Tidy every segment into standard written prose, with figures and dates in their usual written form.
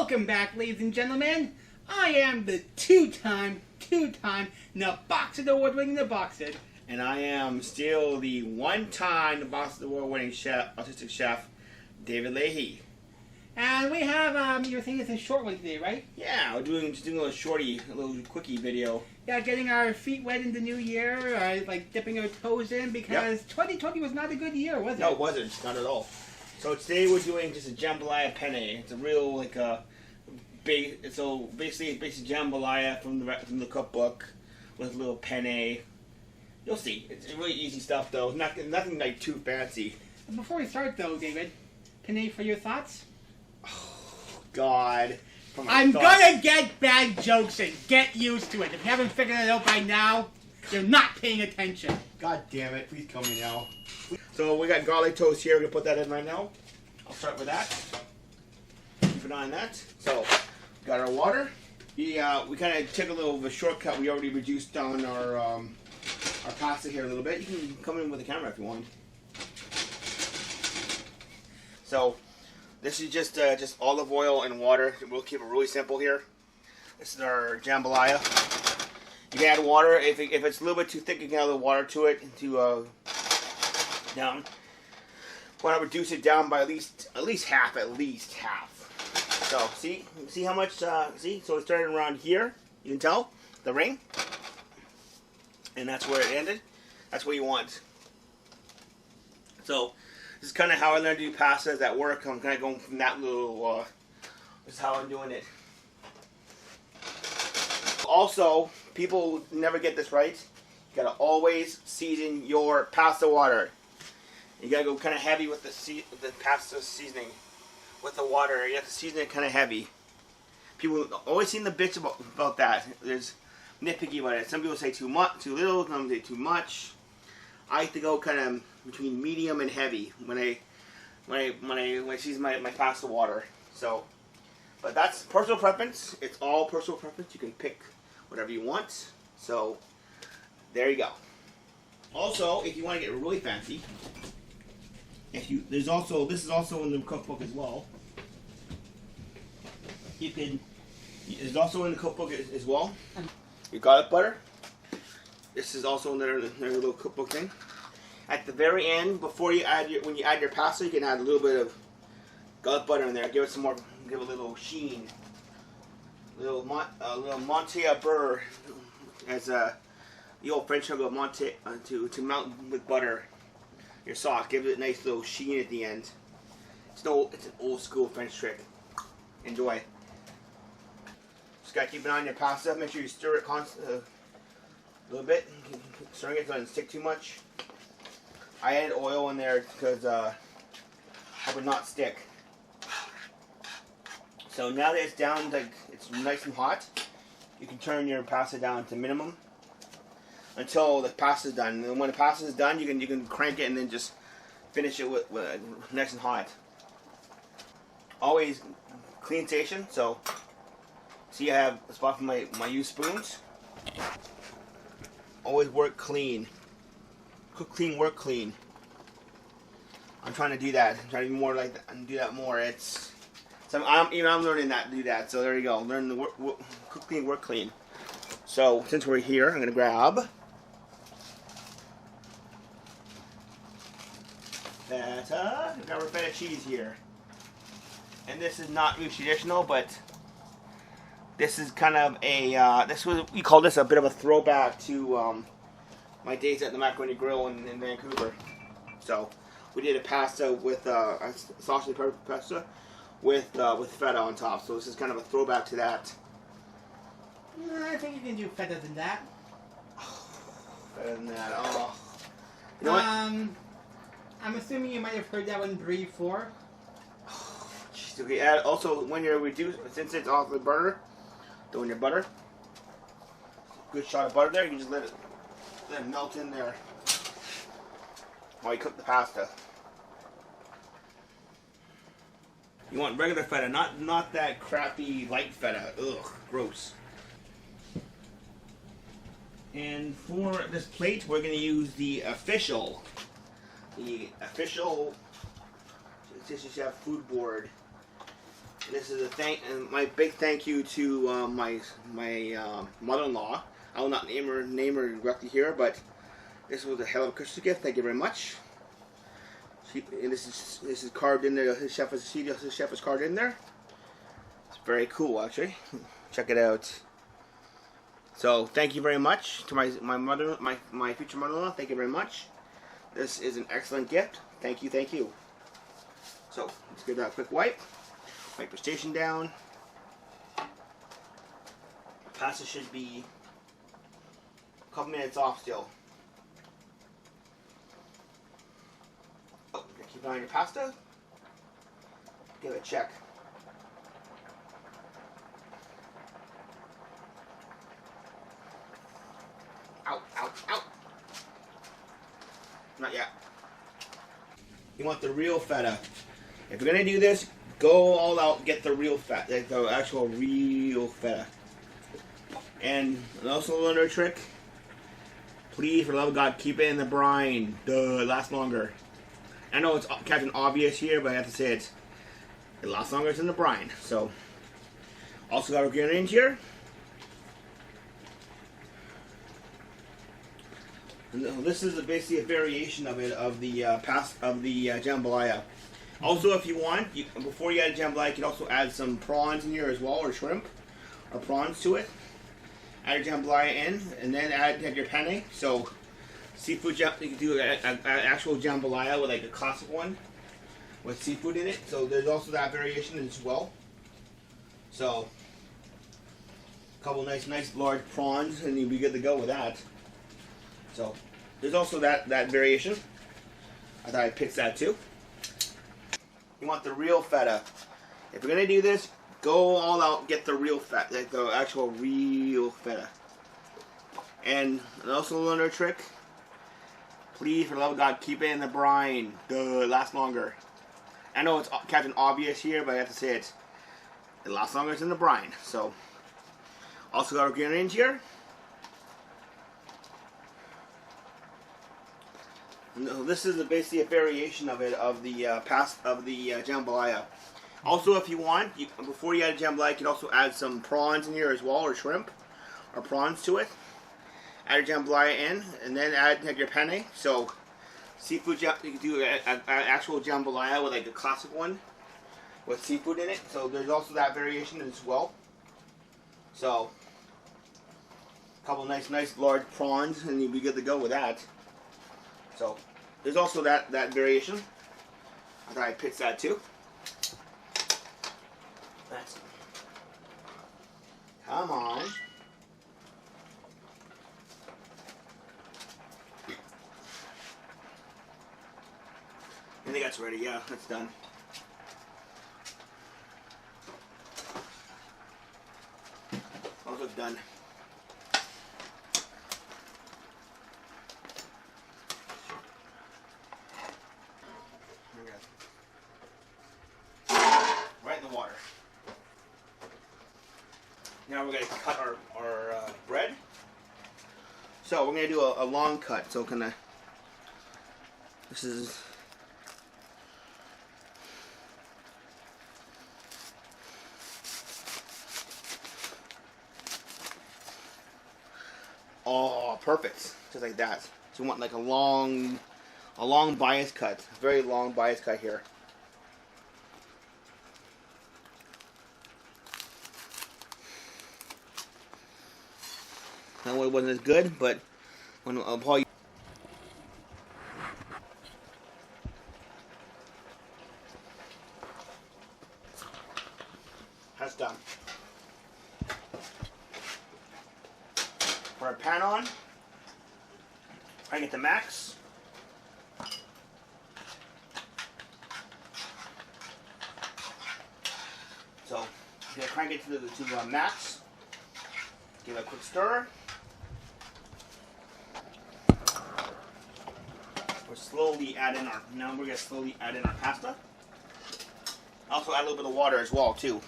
Welcome back, ladies and gentlemen. I am the two-time Nebocsid award-winning Nebocsid. And I am still the one-time Nebocsid award-winning chef, artistic chef, David Leahy. And we have, you were thinking it's a short one today, right? Yeah, we're just doing a little quickie video. Yeah, getting our feet wet in the new year, like dipping our toes in, because 2020 was not a good year, was it? No, it wasn't. Not at all. So today we're doing just a jambalaya penne. It's a real, like, big, so basically jambalaya from the cookbook with a little penne. You'll see. It's really easy stuff, though. Nothing like too fancy. Before we start, though, David, penne for your thoughts? Oh, God. I'm gonna get bad jokes in. Get used to it. If you haven't figured it out by now, you're not paying attention. God damn it. Please tell me now. So we got garlic toast here. We're going to put that in right now. I'll start with that. Keep an eye on that. So, got our water. We kind of took a little of a shortcut. We already reduced down our pasta here a little bit. You can come in with the camera if you want. So, this is just olive oil and water. We'll keep it really simple here. This is our jambalaya. You can add water. If it's a little bit too thick, you can add a little water to it down. Want to reduce it down by at least half. So see how much? See, so it started around here. You can tell the ring, and that's where it ended. That's what you want. So this is kind of how I learned to do pastas at work. I'm kind of going from that little. This is how I'm doing it. Also, people never get this right. You gotta always season your pasta water. You gotta go kind of heavy with the pasta seasoning with the water. You have to season it kind of heavy. People always seem the bitch about that. There's nitpicky about it. Some people say too little. Some say too much. I like to go kind of between medium and heavy when I season my pasta water. So, but that's personal preference. It's all personal preference. You can pick whatever you want. So, there you go. Also, if you want to get really fancy, this is also in the cookbook as well. It's also in the cookbook as well. Your garlic butter. This is also in their little cookbook thing. At the very end, before you when you add your pasta, you can add a little bit of garlic butter in there. Give it some more. Give it a little sheen. A little Monte Burr, as the old French term of Monte to melt with butter. Your sauce, give it a nice little sheen at the end. It's an old school French trick. Enjoy. Just gotta keep an eye on your pasta. Make sure you stir it a little bit. Stirring it so it doesn't stick too much. I added oil in there because it would not stick. So now that it's down, like it's nice and hot, you can turn your pasta down to minimum until the pasta is done. And when the pasta is done, you can crank it and then just finish it with nice and hot. Always clean station. So see, I have a spot for my used spoons. Always work clean. Cook clean, work clean. I'm trying to do that. I'm trying to be more like that and do that more. I'm learning that to do that. So there you go. Learn the cook clean, work clean. So since we're here, I'm gonna grab feta. Got our feta cheese here, and this is not really traditional, but this is kind of a we call this a bit of a throwback to my days at the Macaroni Grill in Vancouver. So we did a pasta with a sausage pepper pasta with feta on top. So this is kind of a throwback to that. I think you can do better than that. Better than that. Oh. You know what? I'm assuming you might have heard that one before. Jeez, okay. Add also when you're since it's off the burner, throwing your butter. Good shot of butter there. You can just let it melt in there while you cook the pasta. You want regular feta, not that crappy light feta. Ugh, gross. And for this plate, we're going to use the official Artistic Chef food board. this is my big thank you to my mother-in-law. I will not name her directly here, but this was a hell of a Christmas gift. Thank you very much. And this is carved in there. His chef is carved in there. It's very cool, actually. Check it out. So thank you very much to my future mother-in-law. Thank you very much. This is an excellent gift. Thank you, thank you. So let's give that a quick wipe. Wipe your station down. Pasta should be a couple minutes off still. Oh, keep an eye on your pasta. Give it a check. Out, out, out. Not yet. You want the real feta. If you're gonna do this, go all out, get the real feta, like the actual real feta. And also another trick, please, for the love of God, keep it in the brine. Duh, it lasts longer. I know it's Captain Obvious here, but I have to say it lasts longer in the brine. So, also got our grenades here. This is basically a variation of it, of the jambalaya. Also, if you want, before you add jambalaya, you can also add some prawns in here as well, or shrimp, or prawns to it. Add your jambalaya in, and then add your penne. So, seafood, you can do an actual jambalaya with like a classic one with seafood in it. So there's also that variation as well. So, a couple nice large prawns, and you'll be good to go with that. So, there's also that variation. I thought I'd pick that too. You want the real feta. If you're gonna do this, go all out, get the real feta, like the actual real feta. And also another trick, please, for the love of God, keep it in the brine. Duh, it lasts longer. I know it's Captain Obvious here, but I have to say it lasts longer in the brine. So, also got our grenades here. No, this is basically a variation of it, of the jambalaya. Also, if you want, before you add jambalaya, you can also add some prawns in here as well, or shrimp, or prawns to it. Add your jambalaya in, and then add your penne. So, seafood, you can do an actual jambalaya with like a classic one with seafood in it. So there's also that variation as well. So, a couple nice large prawns, and you'll be good to go with that. So, there's also that variation. I thought I'd pick that too. Come on. I think that's ready. Yeah, that's done. Also done. Right in the water. Now we're going to cut our bread. So we're going to do a long cut. So this is perfect, just like that. So you want like a long bias cut, very long bias cut here. That one wasn't as good, but when Paul. That's done. Put our pan on. Crank it to max. So, I'm gonna crank it to max. Give it a quick stir. We're slowly adding our pasta. Also add a little bit of water as well too.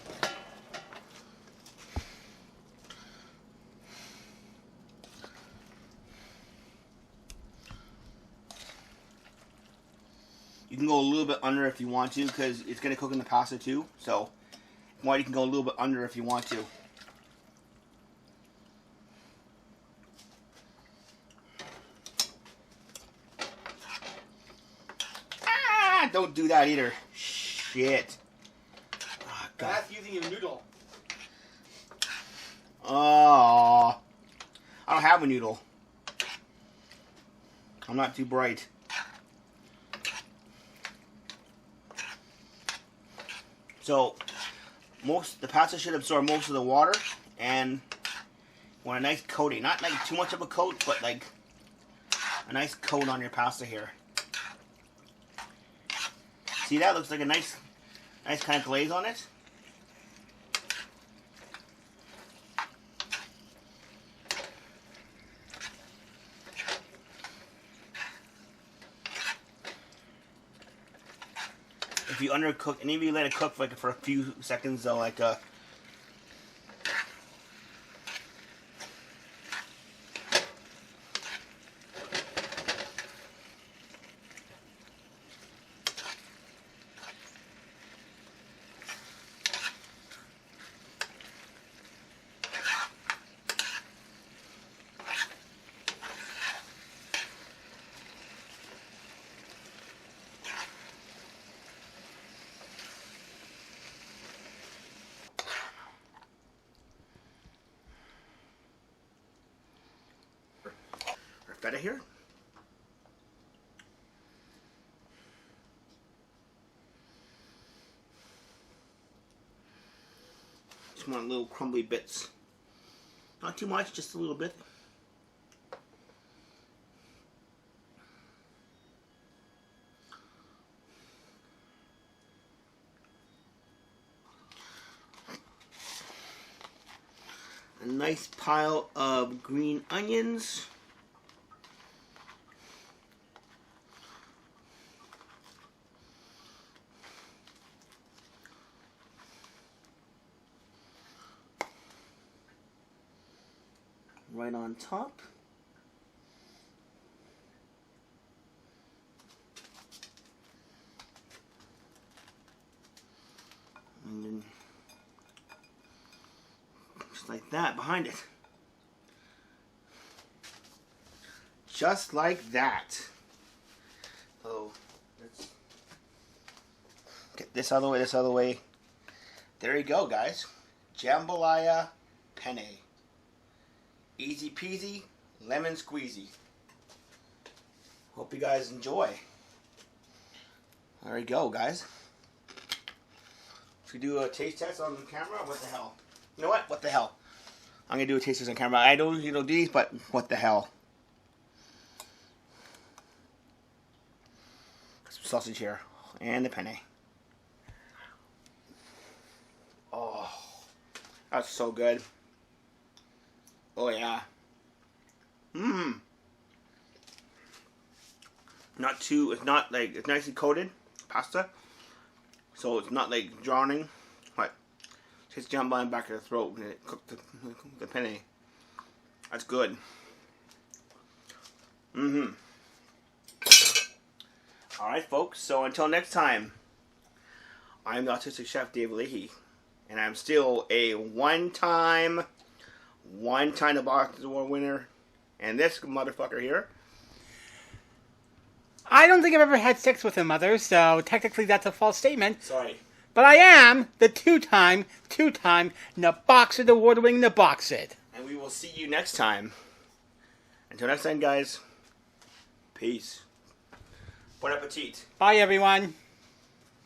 You can go a little bit under if you want to, because it's going to cook in the pasta too. So wide, you can go a little bit under if you want to. Ah, don't do that either. Shit. Oh, God. That's using your noodle. Oh, I don't have a noodle. I'm not too bright. So, the pasta should absorb most of the water, and want a nice coating. Not like too much of a coat, but like a nice coat on your pasta here. See that? Looks like a nice kind of glaze on it. If you undercook, and if you let it cook for a few seconds, though, like feta here. Just want little crumbly bits. Not too much, just a little bit. A nice pile of green onions. Right on top. And then just like that behind it. Just like that. So let's get this out of the way, this out of the way. There you go, guys. Jambalaya penne. Easy peasy, lemon squeezy. Hope you guys enjoy. There you go, guys. Should we do a taste test on the camera? What the hell? You know what? What the hell? I'm gonna do a taste test on camera. I don't usually do these, but what the hell? Some sausage here and the penne. Oh, that's so good. Oh yeah. Mmm. Not too, it's not like, it's nicely coated pasta. So it's not like drowning. But it's jambalaya back in the throat when it cooked the penne. That's good. Mm-hmm. Alright folks, so until next time, I'm the Autistic Chef Dave Leahy. And I'm still a one-time Nebocsid Award winner. And this motherfucker here. I don't think I've ever had sex with a mother, so technically that's a false statement. Sorry. But I am the two-time Nebocsid Award-winning Nebocsid. And we will see you next time. Until next time, guys. Peace. Bon appetit. Bye, everyone.